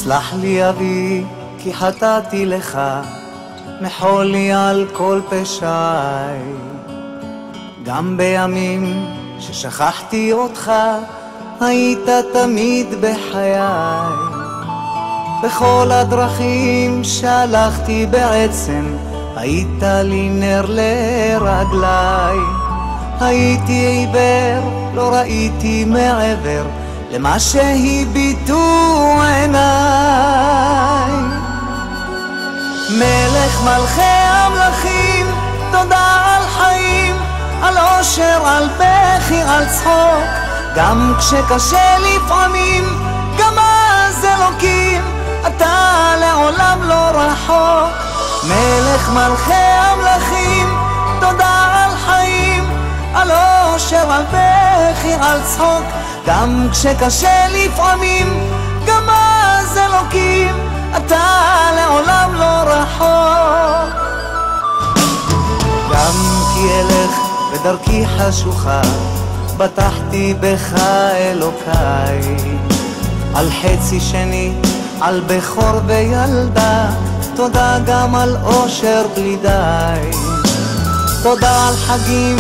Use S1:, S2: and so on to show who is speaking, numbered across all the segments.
S1: סלח לי אבי, כי חטאתי לך, מחול לי על כל פשעי. גם בימים ששכחתי אותך, היית תמיד בחיי. בכל הדרכים שהלכתי בעצם, היית לי נר לרגלי. הייתי עיוור, לא ראיתי מעבר למה שהביטו עיניי. מלך מלכי המלכים, תודה על חיים, על אושר, על בכי, על צחוק. גם כשקשה לפעמים, גם אז אלוקים, אתה לעולם לא רחוק. מלך מלכי המלכים, תודה על חיים, על אושר, על בכי, על צחוק. גם כשקשה לפעמים, גם אז אלוקים, אתה לעולם לא רחוק. גם כי אלך בדרכי חשוכה, בטחתי בך אלוקיי. על חצי שני, על בכור וילדה, תודה גם על אושר בלי די. תודה על חגים,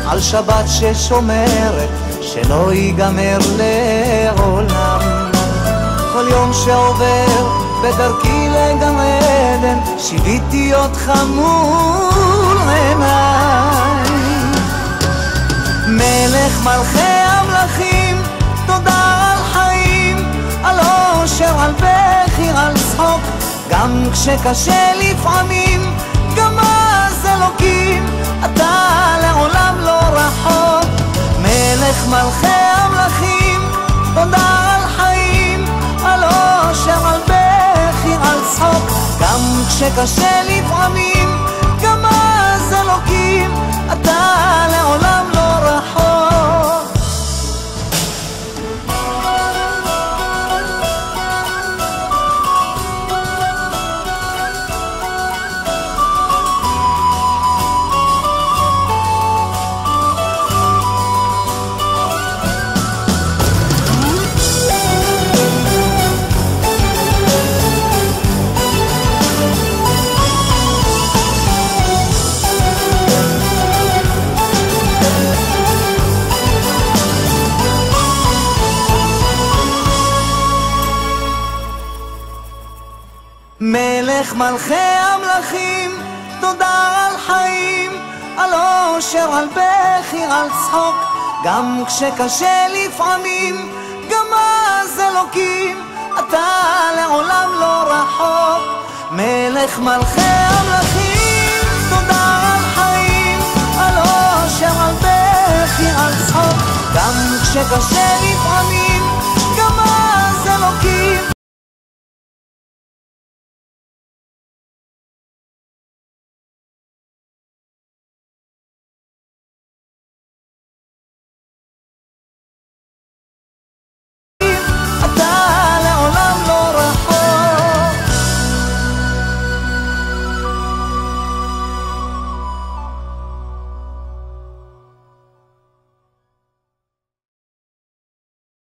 S1: על שבת ששומרת, שלא ייגמר לעולם. כל יום שעובר בדרכי לגן עדן, שיביתי אותך מול עיניי. מלך מלכי המלכים, תודה על חיים, על אושר, על בכי, על צחוק. גם כשקשה לפעמים, גם אז אלוקים, אתה לעולם לא רחוק. מלך מלכי המלכים, תודה על חיים, על אושר, על בכי, על צחוק. גם כשקשה לפעמים, גם אז אלוקים, אתה לעולם לא רחוק. מלך מלכי המלכים, תודה על חיים, על אושר, על בכי, על צחוק. גם כשקשה לפעמים, גם אז אלוקים, אתה לעולם לא רחוק. מלך מלכי המלכים, תודה על חיים, על אושר, על בכי, על צחוק. גם כשקשה לפעמים,